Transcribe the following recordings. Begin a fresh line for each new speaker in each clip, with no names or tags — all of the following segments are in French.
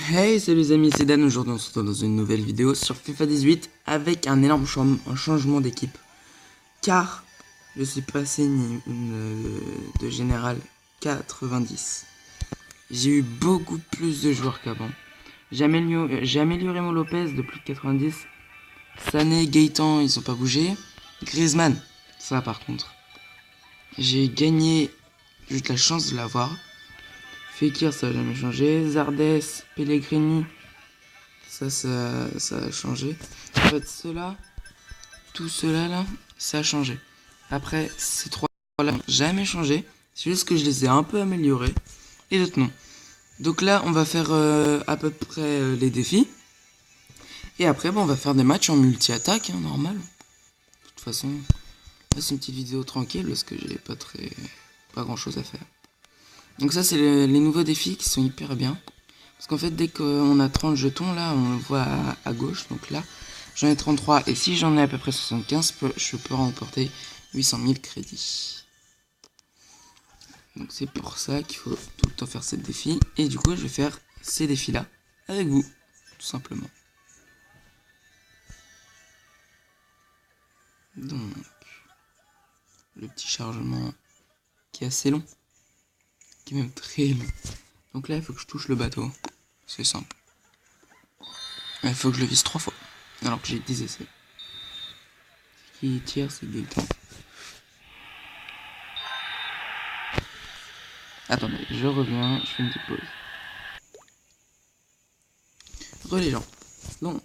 Hey, salut les amis, c'est Dan. Aujourd'hui on se retrouve dans une nouvelle vidéo sur FIFA 18 avec un énorme un changement d'équipe. Car je suis passé de général 90. J'ai eu beaucoup plus de joueurs qu'avant. J'ai amélioré mon Lopez de plus de 90. Sané, Gaëtan, ils ont pas bougé. Griezmann, ça par contre. J'ai gagné, j'ai eu de la chance de l'avoir. Fekir, ça a jamais changé. Zardes, Pellegrini, ça a changé. En fait, tout cela là, ça a changé. Après, ces trois là n'ont jamais changé. C'est juste que je les ai un peu améliorés. Et d'autres non. Donc là, on va faire à peu près les défis. Et après, bon, on va faire des matchs en multi-attaque, hein, normal. De toute façon, là, c'est une petite vidéo tranquille parce que j'ai pas grand chose à faire. Donc ça, c'est les nouveaux défis qui sont hyper bien. Parce qu'en fait, dès qu'on a 30 jetons, là, on le voit à gauche. Donc là, j'en ai 33. Et si j'en ai à peu près 75, je peux remporter 800 000 crédits. Donc c'est pour ça qu'il faut tout le temps faire ces défis. Et du coup, je vais faire ces défis-là avec vous, tout simplement. Donc, le petit chargement qui est assez long. Qui est même très long. Donc là, il faut que je touche le bateau. C'est simple. Il faut que je le vise 3 fois. Alors que j'ai 10 essais. Ce qui tire, c'est Gaëtan. Attendez, je reviens, je fais une petite pause. Les gens. Donc,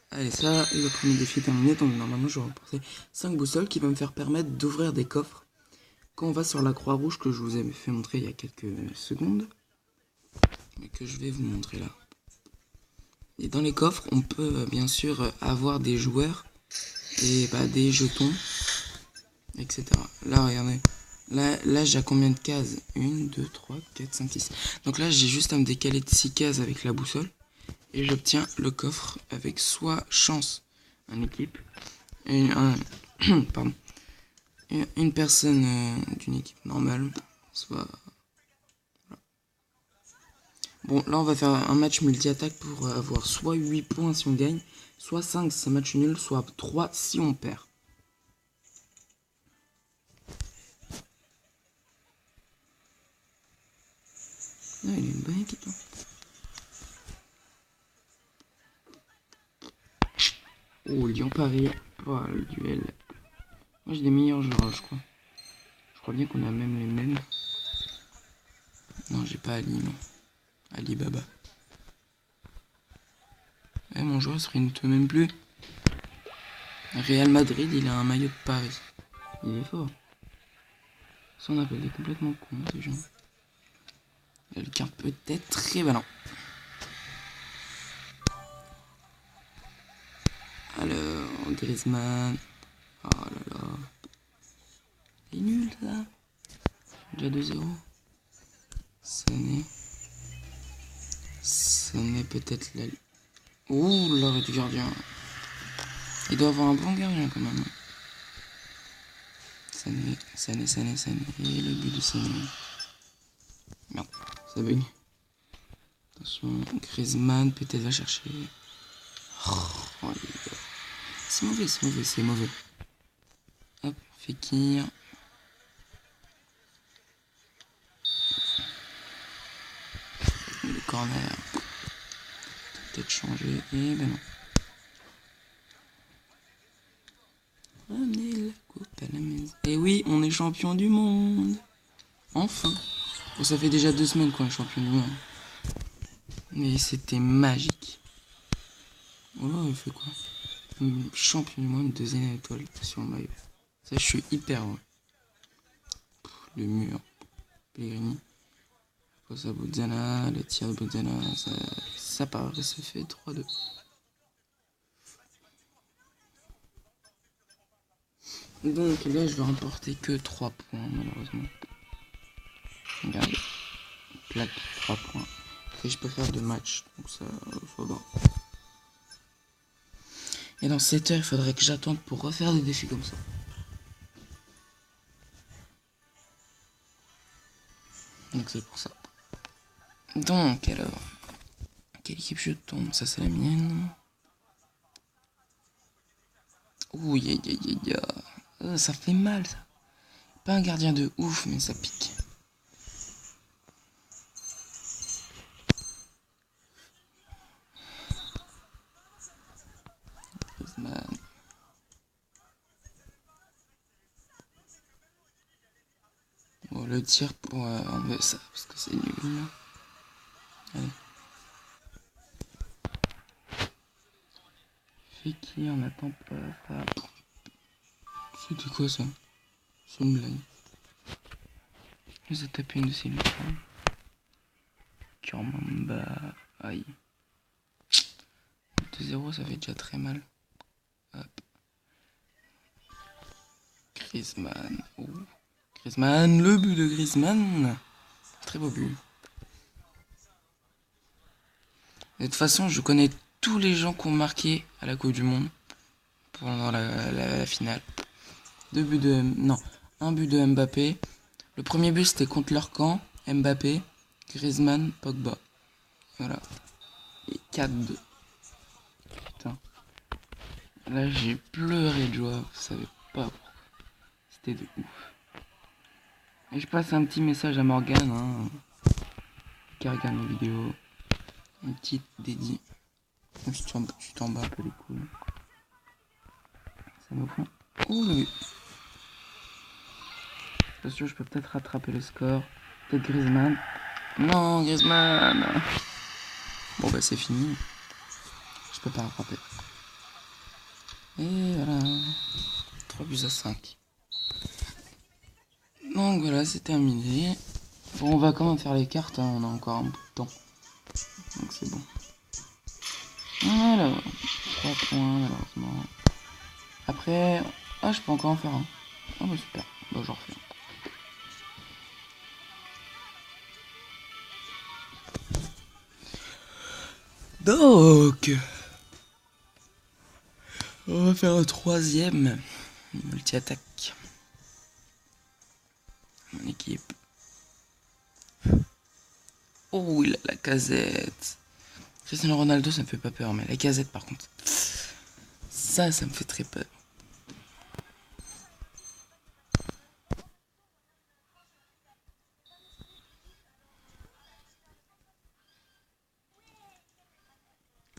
allez, ça, le premier défi est terminé. Donc, normalement, je vais remporter 5 boussoles qui vont me faire permettre d'ouvrir des coffres. Quand on va sur la croix rouge que je vous avais fait montrer il y a quelques secondes, mais que je vais vous montrer là. Et dans les coffres, on peut bien sûr avoir des joueurs et des jetons, etc. Là, regardez. Là j'ai combien de cases 1, 2, 3, 4, 5, 6. Donc là, j'ai juste à me décaler de 6 cases avec la boussole. Et j'obtiens le coffre avec soit chance, une équipe, pardon, une personne d'une équipe normale, soit... Voilà. Bon, là on va faire un match multi-attaque pour avoir soit 8 points si on gagne, soit 5 si c'est match nul, soit 3 si on perd. Ah, il a une bonne équipe. Hein. Oh, Lyon-Paris, oh, le duel. Moi j'ai des meilleurs joueurs, je crois. Je crois bien qu'on a même les mêmes. Non, j'ai pas Ali, non. Alibaba. Ouais, mon joueur se réunit même plus. Real Madrid, il a un maillot de Paris. Il est fort. Ça, on appelle des complètement cons, ces gens. Quelqu'un peut-être très malin. Alors, Griezmann. Oh là là. Il est nul, ça. Déjà 2-0. Sané peut-être la... Ouh, l'arrêt du gardien. Il doit avoir un bon gardien, quand même. Sané. Et le but de Sané. Merde, ça bug. Attention, Griezmann peut-être va chercher. Oh, c'est mauvais. Hop, Fekir. Le corner. Peut-être changer. Et ben non. Ramenez la coupe à la maison. Et oui, on est champion du monde. Enfin. Bon, ça fait déjà 2 semaines qu'on est champion du monde. Mais c'était magique. Oh là, il fait quoi? Champion du monde, 2ème étoile sur le maillot. Ça, je suis hyper heureux. Le mur. Pellegrini. Cosa Buzzana, le tir de Buzzana, ça paraît se fait 3-2. Donc là, je vais remporter que 3 points, malheureusement. Regardez. Plaque, 3 points. Et je peux faire 2 matchs, donc ça va. Et dans 7 heures, il faudrait que j'attende pour refaire des défis comme ça. Donc c'est pour ça. Donc, alors, quelle équipe je tombe? Ça, c'est la mienne. Ouh, ça fait mal, ça. Pas un gardien de ouf, mais ça pique. Griezmann. Bon, le tir pour enlever ça, parce que c'est nul. Allez. Fekir, on attend pas. C'était quoi ça? C'est une blague. Je vous ai tapé une de ces luttes. Kurmamba. Aïe. 2-0, ça fait déjà très mal. Hop. Griezmann. Oh. Griezmann, le but de Griezmann. Très beau but. De toute façon, je connais tous les gens qui ont marqué à la Coupe du Monde pendant la finale. Un but de Mbappé. Le premier but c'était contre leur camp. Mbappé, Griezmann, Pogba. Voilà. Et 4-2. Putain. Là j'ai pleuré de joie. Vous savez pas pourquoi. C'était de ouf. Et je passe un petit message à Morgane, hein, qui regarde mes vidéos. Une petite dédie. Je t'en bats un peu les couilles. Ça me fond. Oh le but. Pas sûr, je peux peut-être rattraper le score. Peut-être Griezmann. Non, Griezmann. Bon bah c'est fini. Je peux pas rattraper. Et voilà. 3-5. Donc voilà, c'est terminé. Bon, on va quand même faire les cartes, hein, on a encore un bout de temps. Donc c'est bon. Voilà. 3 points malheureusement. Après... Ah, je peux encore en faire un. Ah bah super. Bah j'en refais un. Donc, on va faire un troisième multi-attaque. Mon équipe. Oh, il a la Casette. Cristiano Ronaldo, ça me fait pas peur, mais la Casette par contre, ça me fait très peur.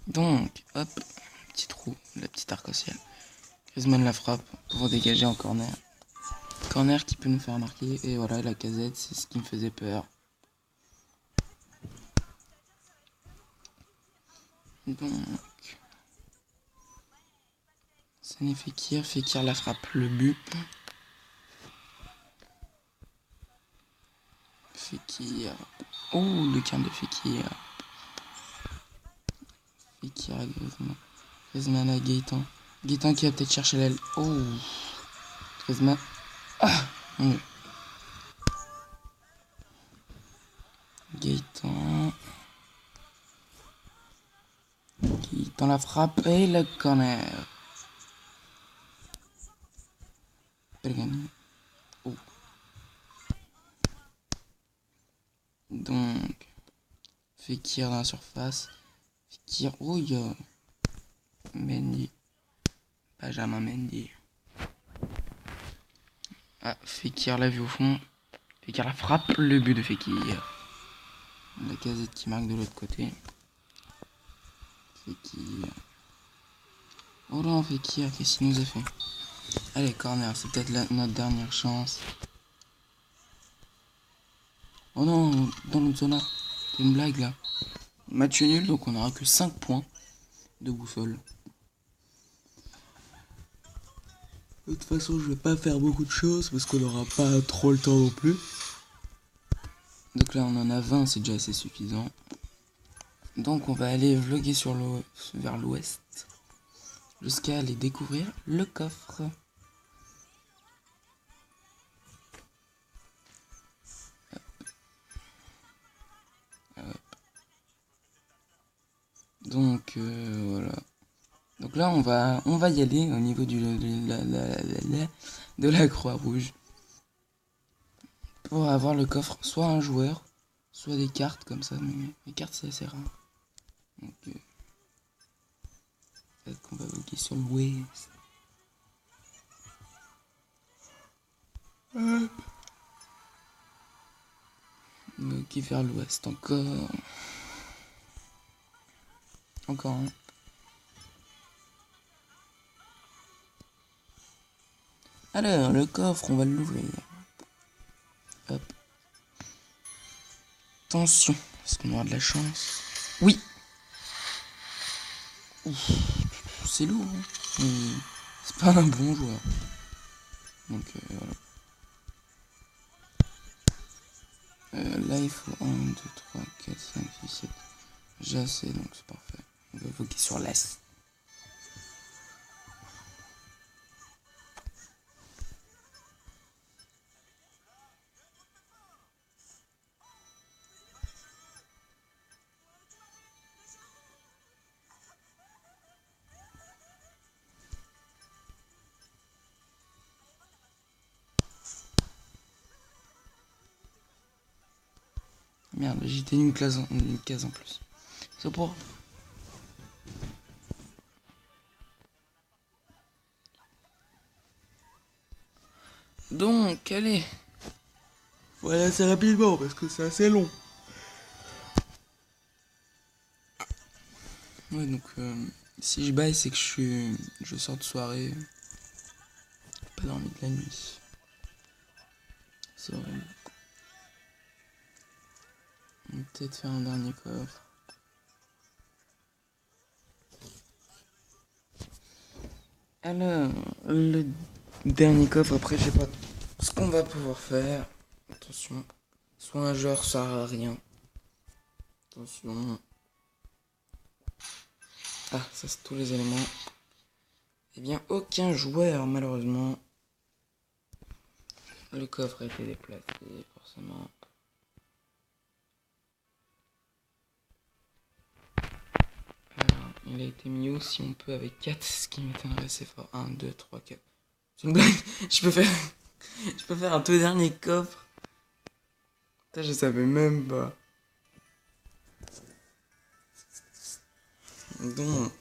Donc, hop, petit trou, la petite arc-en-ciel. Griezmann la frappe pour dégager en corner. Corner qui peut nous faire marquer. Et voilà, la Casette, c'est ce qui me faisait peur. Donc, ça n'est Fekir. Fekir la frappe, le but. Fekir. Oh, le quart de Fekir. Fekir à Griezmann. Griezmann à Gaëtan. Gaëtan qui va peut-être chercher l'aile. Oh, Griezmann. Ah, mon Dieu. Gaëtan. Gaëtan la frappe et le corner. Oh. Donc, Fekir dans la surface. Fekir, oh il y a Mendy. Benjamin Mendy. Ah, Fekir l'a vu au fond. Fekir la frappe, le but de Fekir. La Casette qui marque de l'autre côté. Fekir. Oh non, Fekir, qu'est-ce qu'il nous a fait? Allez, corner, c'est peut-être notre dernière chance. Oh non, dans l'autre zone, c'est une blague là. Match nul, donc on n'aura que 5 points de boussole. De toute façon, je vais pas faire beaucoup de choses parce qu'on n'aura pas trop le temps non plus. Donc là, on en a 20, c'est déjà assez suffisant. Donc on va aller vlogger vers l'ouest jusqu'à aller découvrir le coffre. Hop. Hop. Donc voilà. Donc là on va y aller au niveau de la Croix-Rouge pour avoir le coffre, soit un joueur, soit des cartes comme ça, mais les cartes c'est assez rare. Donc peut-être qu'on va voguer sur l'ouest. Voguer vers l'ouest encore. Encore un. Alors, le coffre, on va l'ouvrir. Hop. Attention, est-ce qu'on aura de la chance? Oui. Ouf, c'est lourd, hein. Mais c'est pas un bon joueur. Donc voilà. Là, il faut 1, 2, 3, 4, 5, 6, 7. J'ai assez, donc c'est parfait. On va voguer sur l'Est. Merde, j'ai tenu une case en plus. C'est pour. Donc, allez. Voilà, assez rapidement parce que c'est assez long. Ouais, donc si je baille, c'est que je sors de soirée. J'ai pas dormi de la nuit. C'est horrible. On va peut-être faire un dernier coffre. Alors, le dernier coffre, après, je sais pas ce qu'on va pouvoir faire. Attention. Soit un joueur sert à rien. Attention. Ah, ça c'est tous les éléments. Eh bien, aucun joueur, malheureusement. Le coffre a été déplacé, forcément. Alors, il a été mis où si on peut avec 4, ce qui m'étonnerait, c'est fort. 1, 2, 3, 4. C'est une blague. Je peux faire un tout dernier coffre. Putain, je savais même pas. Donc.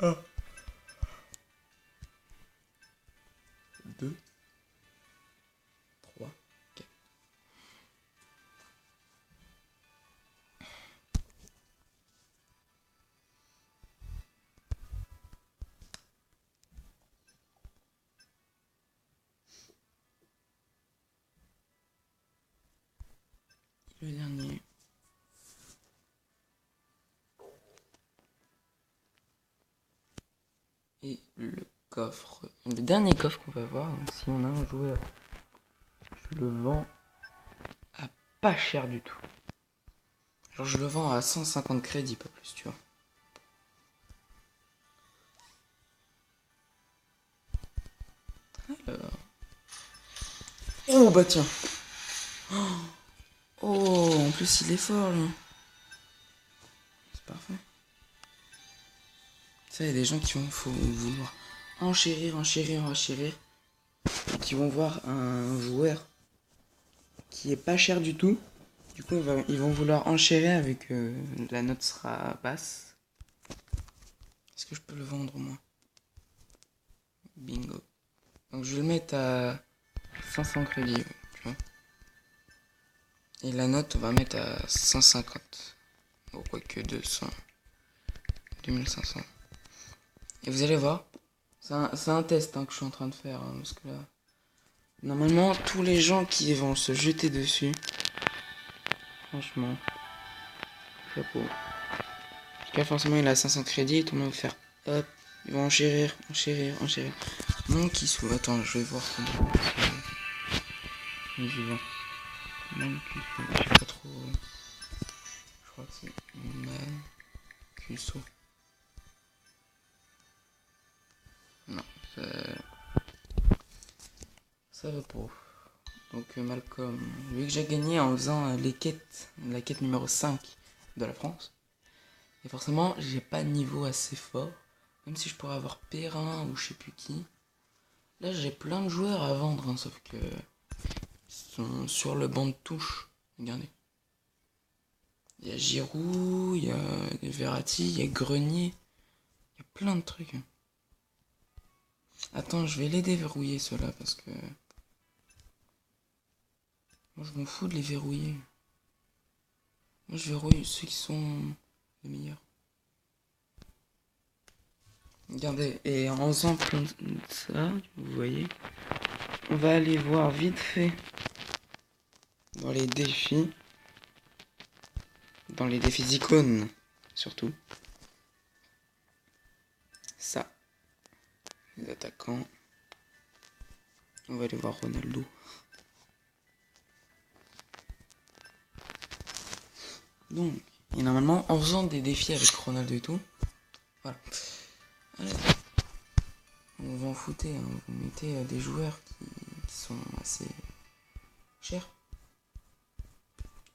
1, 2, 3, 4. Le dernier. Et le coffre. Le dernier coffre qu'on va voir, donc si on a un joueur, je le vends à pas cher du tout. Genre je le vends à 150 crédits, pas plus, tu vois. Alors. Oh bah tiens. Oh, en plus il est fort lui. C'est parfait. Ça, il y a des gens qui vont vouloir enchérir, et qui vont voir un joueur qui est pas cher du tout. Du coup, ils vont vouloir enchérir avec la note sera basse. Est-ce que je peux le vendre moi? Bingo. Donc je vais le mettre à 500 crédits, tu vois. Et la note, on va mettre à 150. Bon, quoique 200. 2500. Et vous allez voir, c'est un test hein, que je suis en train de faire. Hein, parce que là, normalement, tous les gens qui vont se jeter dessus, franchement, chapeau. Parce que forcément, il a 500 crédits et tout le monde va faire hop. Ils vont enchérir. Mon qui soit. Attends, je vais voir comment. J'y vais. Mon qui soit. Je sais pas trop. Je crois que c'est Man Cusso. Non, ça va pas. Donc Malcolm, vu que j'ai gagné en faisant les quêtes, la quête numéro 5 de la France, et forcément j'ai pas de niveau assez fort, même si je pourrais avoir Perrin ou je sais plus qui. Là j'ai plein de joueurs à vendre, hein, sauf que sont sur le banc de touche. Regardez. Il y a Giroud, il y a Verratti, il y a Grenier. Il y a plein de trucs. Attends, je vais les déverrouiller ceux-là parce que... Moi je m'en fous de les verrouiller. Moi je verrouille ceux qui sont les meilleurs. Regardez, et en faisant comme ça, vous voyez, on va aller voir vite fait dans les défis d'icônes, surtout. Ça, les attaquants. On va aller voir Ronaldo. Donc, et normalement, en faisant des défis avec Ronaldo et tout, voilà. Allez. On va en foutre, hein. Vous mettez des joueurs qui sont assez chers.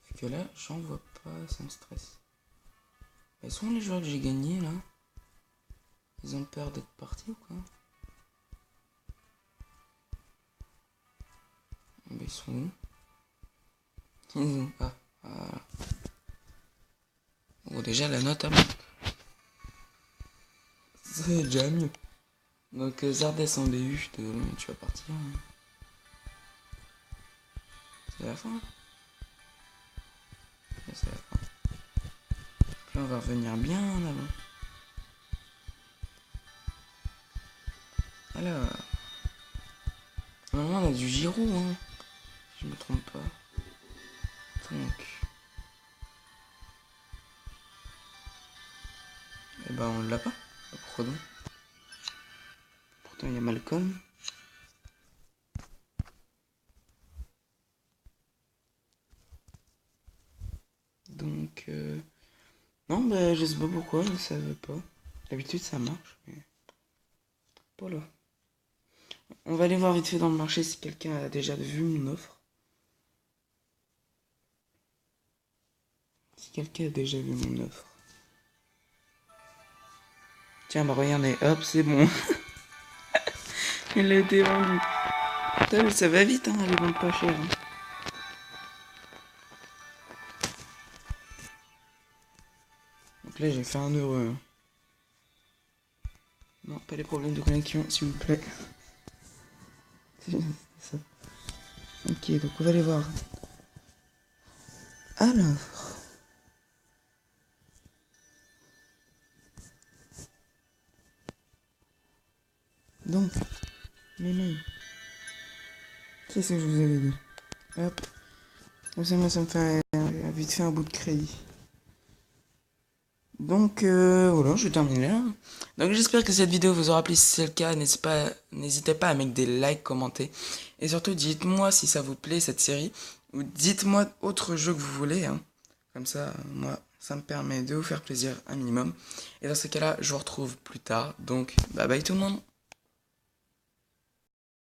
Fait que là, j'en vois pas, ça me stresse. Quels sont les joueurs que j'ai gagnés là? Ils ont peur d'être partis ou quoi? Mais ils sont où? Ah, voilà. Bon, déjà la note à moi. C'est déjà mieux. Donc Zardes en BU, je suis désolé mais tu vas partir. Hein. C'est la fin. Ouais, c'est la fin. Puis là on va revenir bien là-bas. Alors. Normalement on a du Giroud, hein. Si je me trompe pas. Donc. Et ben on l'a pas. Pourquoi donc? Pourtant il y a Malcolm. Donc non bah je sais pas pourquoi, je savais pas. D'habitude ça marche, mais pas là. On va aller voir vite fait dans le marché si quelqu'un a déjà vu mon offre. Si quelqu'un a déjà vu mon offre. Tiens bah regardez, hop c'est bon. Elle a été vendue. Putain mais ça va vite hein, elle les vend pas cher. Hein. Donc là j'ai fait 1 euro. Hein. Non, pas les problèmes de connexion s'il vous plaît. C'est ça. Ok, donc on va aller voir. Alors. Donc, les mails. Qu'est-ce que je vous avais dit? Hop. Comme ça, moi, ça me fait vite fait un bout de crédit. Donc, voilà, je vais terminer là. Donc, j'espère que cette vidéo vous aura plu. Si c'est le cas, n'hésitez pas à mettre des likes, commenter. Et surtout, dites-moi si ça vous plaît, cette série. Ou dites-moi autre jeu que vous voulez. Hein. Comme ça, moi, ça me permet de vous faire plaisir un minimum. Et dans ce cas-là, je vous retrouve plus tard. Donc, bye bye tout le monde.